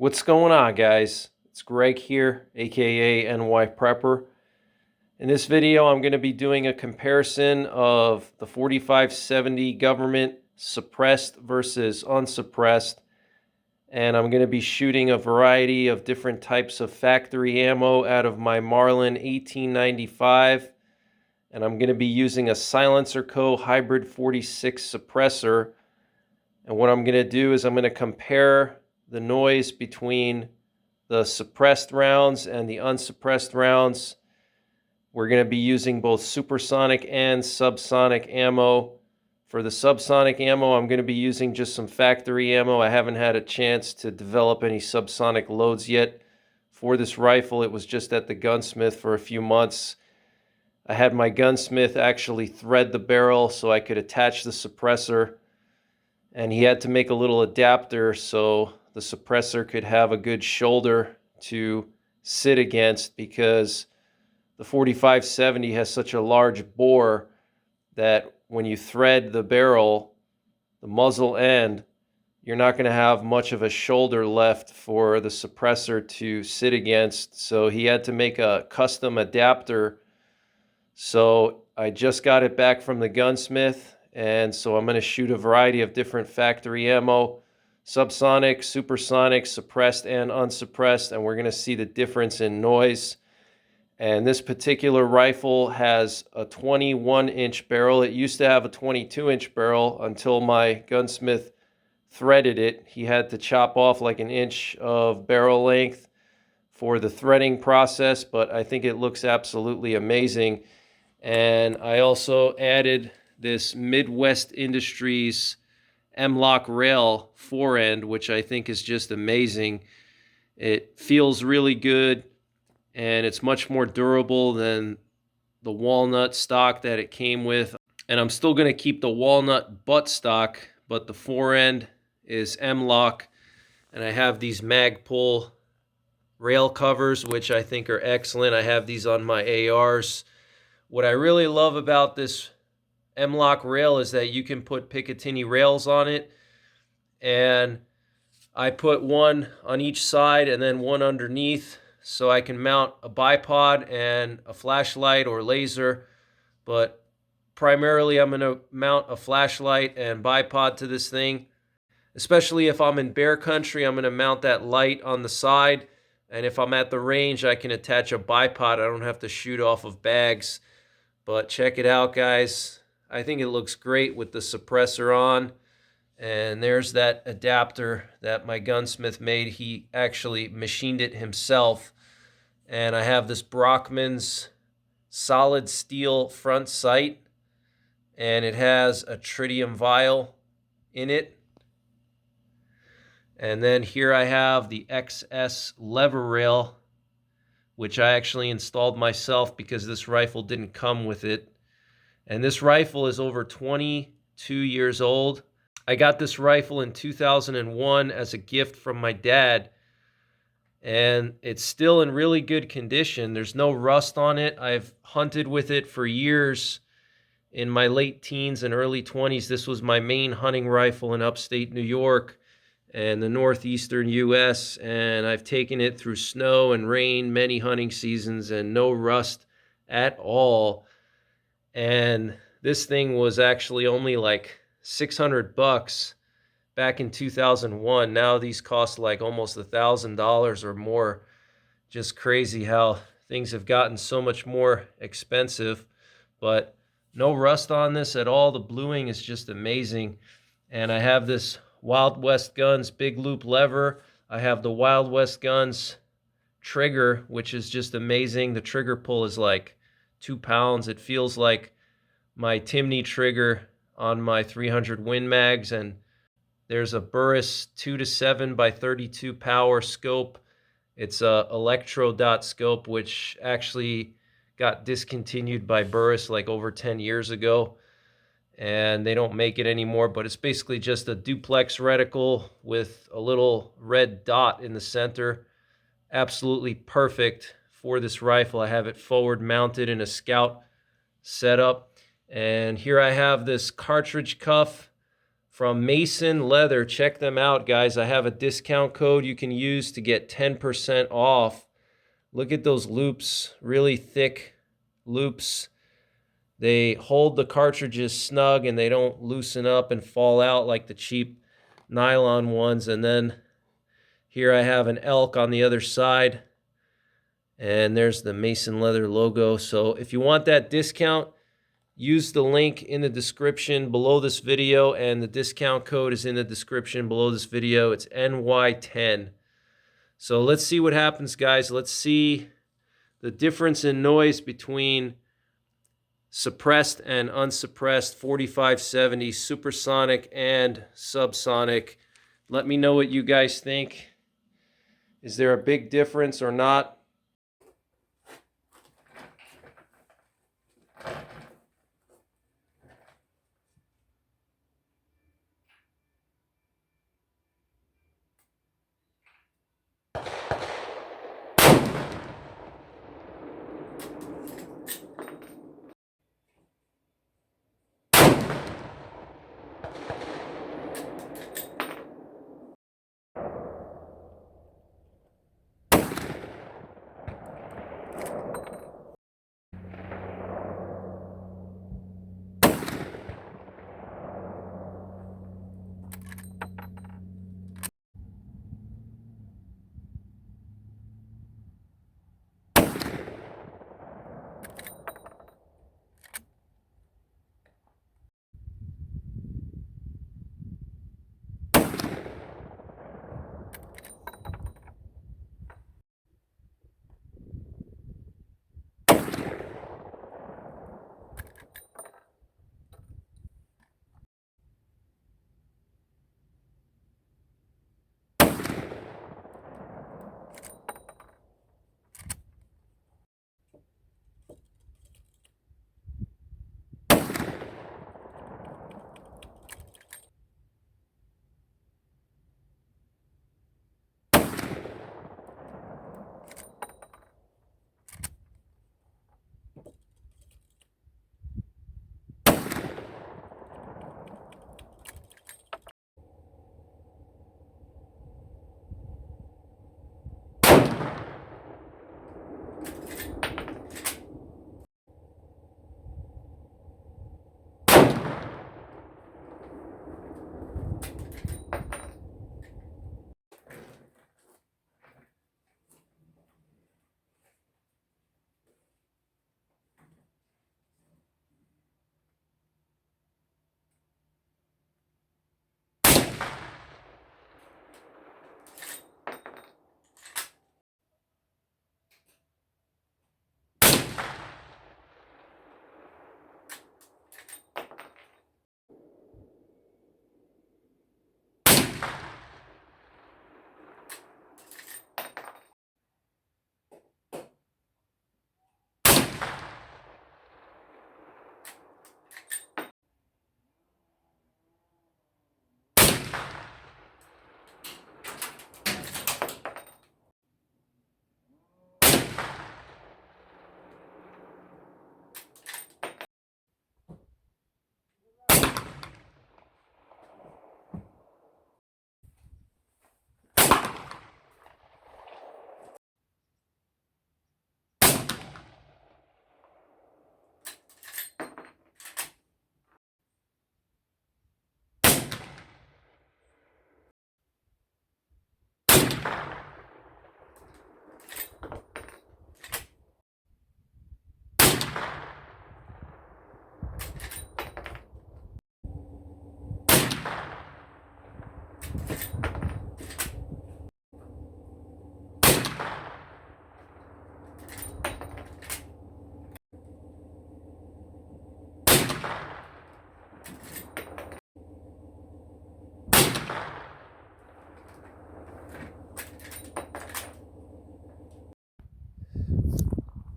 What's going on, guys? It's Greg here, aka NYPrepper. In this video, I'm going to be doing a comparison of the 4570 government suppressed versus unsuppressed, and I'm going to be shooting a variety of different types of factory ammo out of my Marlin 1895, and I'm going to be using a Silencer Co. Hybrid 46 suppressor. And what I'm going to do is I'm going to compare the noise between the suppressed rounds and the unsuppressed rounds. We're going to be using both supersonic and subsonic ammo. For the subsonic ammo, I'm going to be using just some factory ammo. I haven't had a chance to develop any subsonic loads yet for this rifle. It was just at the gunsmith for a few months. I had my gunsmith actually thread the barrel so I could attach the suppressor, and he had to make a little adapter so the suppressor could have a good shoulder to sit against, because the 4570 has such a large bore that when you thread the barrel, the muzzle end, you're not going to have much of a shoulder left for the suppressor to sit against. So he had to make a custom adapter. So I just got it back from the gunsmith, and so I'm going to shoot a variety of different factory ammo: subsonic, supersonic, suppressed and unsuppressed, and we're going to see the difference in noise. And this particular rifle has a 21-inch barrel. It used to have a 22-inch barrel until my gunsmith threaded it. He had to chop off like an inch of barrel length for the threading process, but I think it looks absolutely amazing. And I also added this Midwest Industries M-Lock rail forend, which I think is just amazing. It feels really good, and it's much more durable than the walnut stock that it came with. And I'm still going to keep the walnut butt stock, but the forend is M-Lock, and I have these Magpul rail covers, which I think are excellent. I have these on my ARs. What I really love about this M-Lock rail is that you can put Picatinny rails on it, and I put one on each side and then one underneath, so I can mount a bipod and a flashlight or laser. But primarily I'm going to mount a flashlight and bipod to this thing. Especially if I'm in bear country, I'm going to mount that light on the side, and if I'm at the range, I can attach a bipod. I don't have to shoot off of bags. But check it out, guys. I think it looks great with the suppressor on. And there's that adapter that my gunsmith made. He actually machined it himself. And I have this Brockman's solid steel front sight, and it has a tritium vial in it. And then here I have the XS lever rail, which I actually installed myself because this rifle didn't come with it. And this rifle is over 22 years old. I got this rifle in 2001 as a gift from my dad, and it's still in really good condition. There's no rust on it. I've hunted with it for years. In my late teens and early 20s, this was my main hunting rifle in upstate New York and the northeastern U.S., and I've taken it through snow and rain, many hunting seasons, and no rust at all. And this thing was actually only like $600 back in 2001. Now these cost like almost $1,000 or more. Just crazy how things have gotten so much more expensive. But no rust on this at all. The bluing is just amazing. And I have this Wild West Guns big loop lever. I have the Wild West Guns trigger, which is just amazing. The trigger pull is like 2 pounds. It feels like my Timney trigger on my 300 Win Mags. And there's a Burris 2-7 by 32 power scope. It's a electro dot scope, which actually got discontinued by Burris like over 10 years ago, and they don't make it anymore. But it's basically just a duplex reticle with a little red dot in the center. Absolutely perfect for this rifle. I have it forward mounted in a Scout setup. And here I have this cartridge cuff from Mason Leather. Check them out, guys. I have a discount code you can use to get 10% off. Look at those loops, really thick loops. They hold the cartridges snug and they don't loosen up and fall out like the cheap nylon ones. And then here I have an elk on the other side, and there's the Mason Leather logo. So if you want that discount, use the link in the description below this video, and the discount code is in the description below this video. It's NY10. So let's see what happens, guys. Let's see the difference in noise between suppressed and unsuppressed 4570, supersonic and subsonic. Let me know what you guys think. Is there a big difference or not?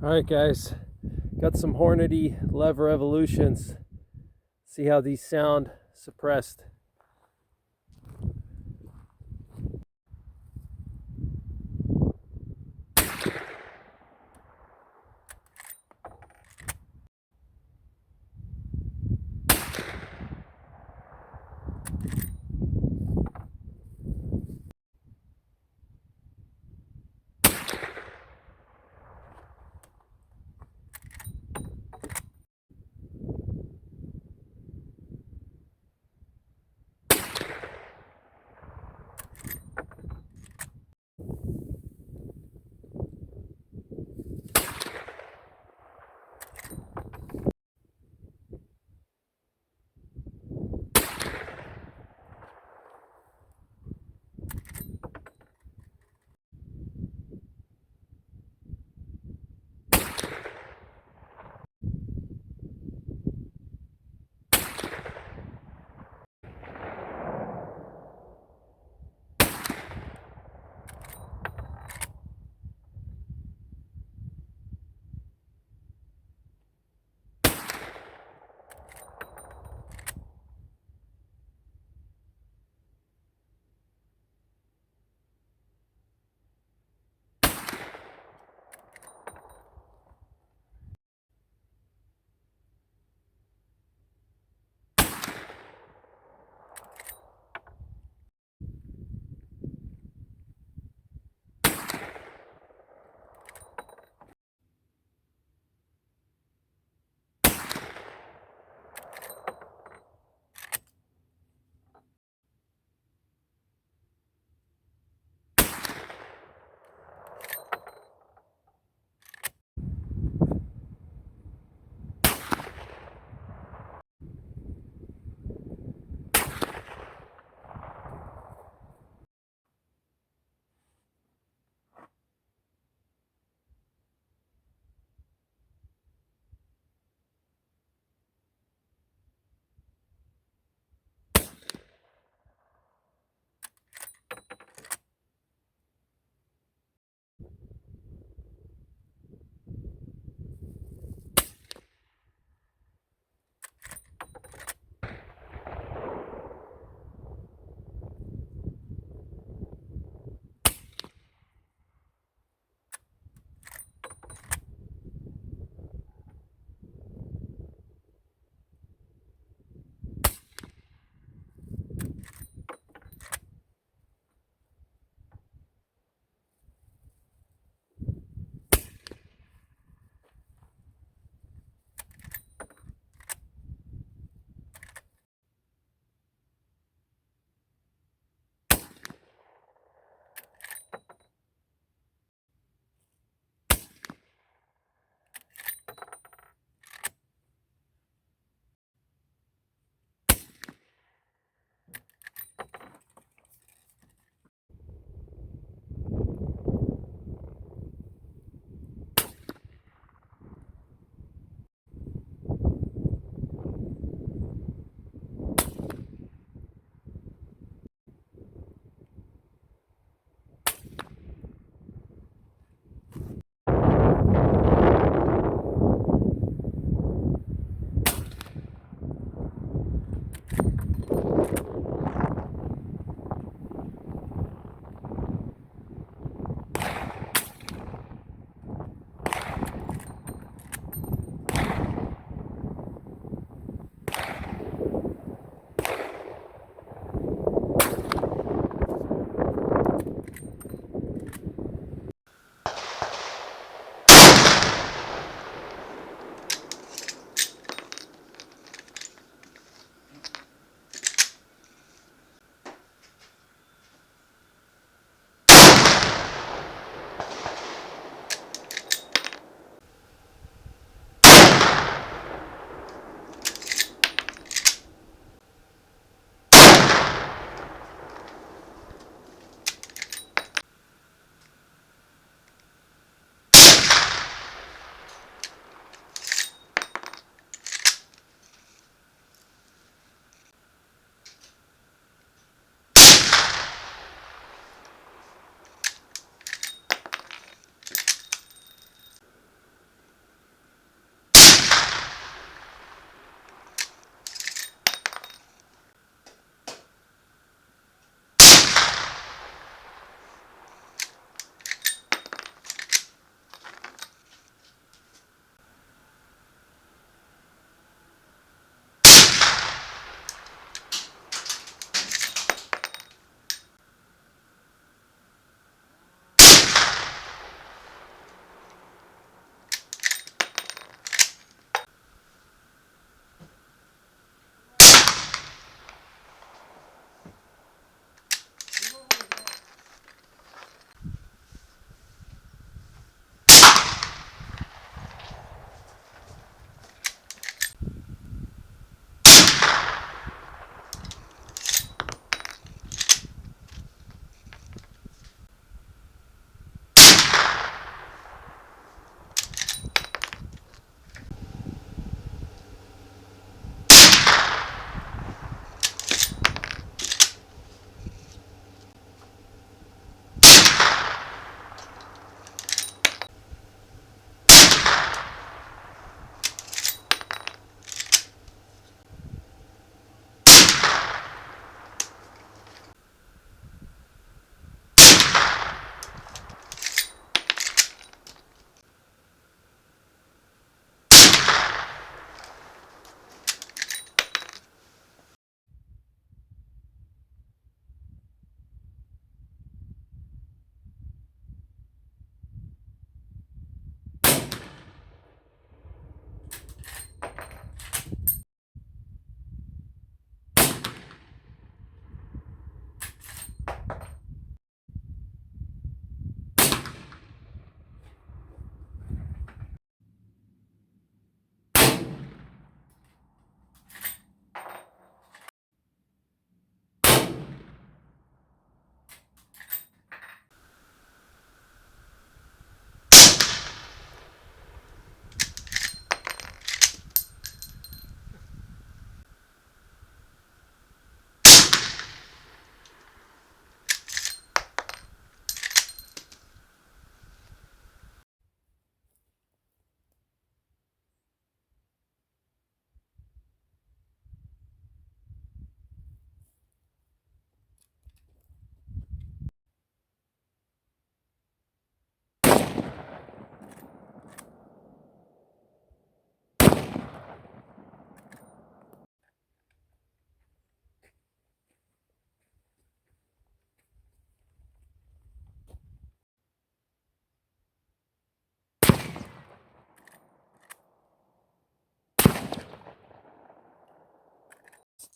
All right, guys, got some Hornady lever evolutions. See how these sound suppressed.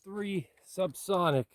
3 Subsonic.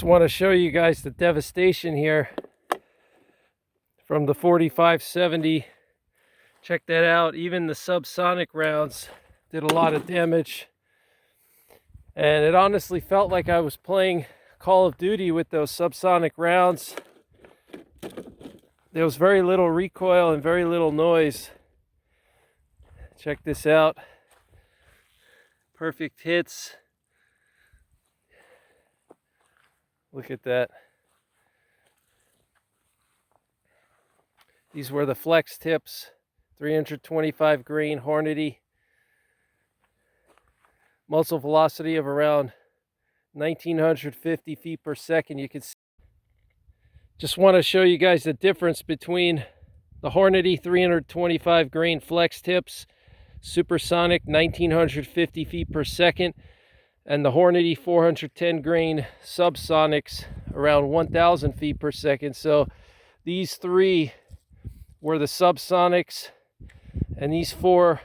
Just want to show you guys the devastation here from the 4570. Check that out. Even the subsonic rounds did a lot of damage. And it honestly felt like I was playing Call of Duty with those subsonic rounds. There was very little recoil and very little noise. Check this out. Perfect hits. Look at that. These were the flex tips, 325 grain Hornady. Muzzle velocity of around 1950 feet per second. You can see. Just want to show you guys the difference between the Hornady 325 grain flex tips, Supersonic 1950 feet per second, and the Hornady 410 grain Subsonics around 1000 feet per second. So these 3 were the Subsonics and these 4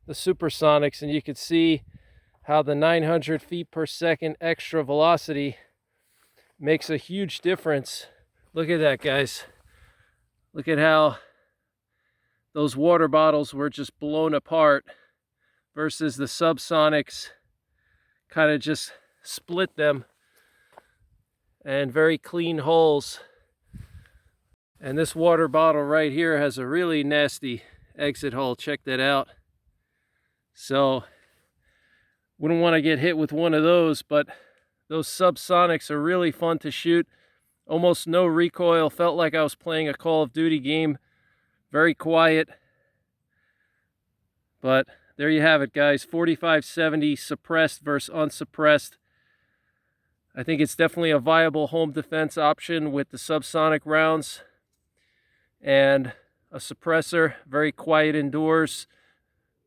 the Supersonics, and you can see how the 900 feet per second extra velocity makes a huge difference. Look at that, guys. Look at how those water bottles were just blown apart versus the Subsonics kind of just split them, and very clean holes. And this water bottle right here has a really nasty exit hole. Check that out. So wouldn't want to get hit with one of those, but those Subsonics are really fun to shoot. Almost no recoil. Felt like I was playing a Call of Duty game. Very quiet. But there you have it, guys. 4570 suppressed versus unsuppressed. I think it's definitely a viable home defense option with the subsonic rounds and a suppressor. Very quiet indoors.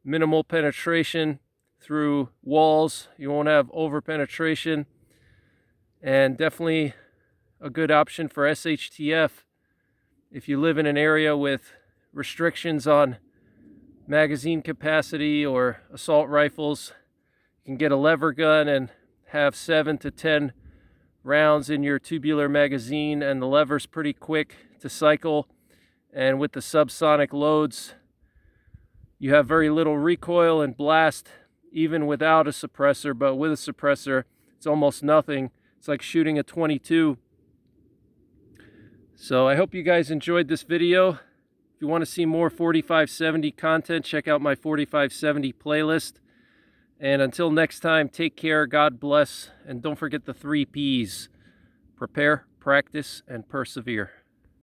Minimal penetration through walls. You won't have over penetration. And definitely a good option for SHTF if you live in an area with restrictions on magazine capacity or assault rifles. You can get a lever gun and have 7 to 10 rounds in your tubular magazine, and the lever's pretty quick to cycle. And with the subsonic loads, you have very little recoil and blast even without a suppressor, but with a suppressor it's almost nothing. It's like shooting a .22. So I hope you guys enjoyed this video. If you want to see more 4570 content, check out my 4570 playlist. And until next time, take care, God bless, and don't forget the 3 Ps: prepare, practice, and persevere.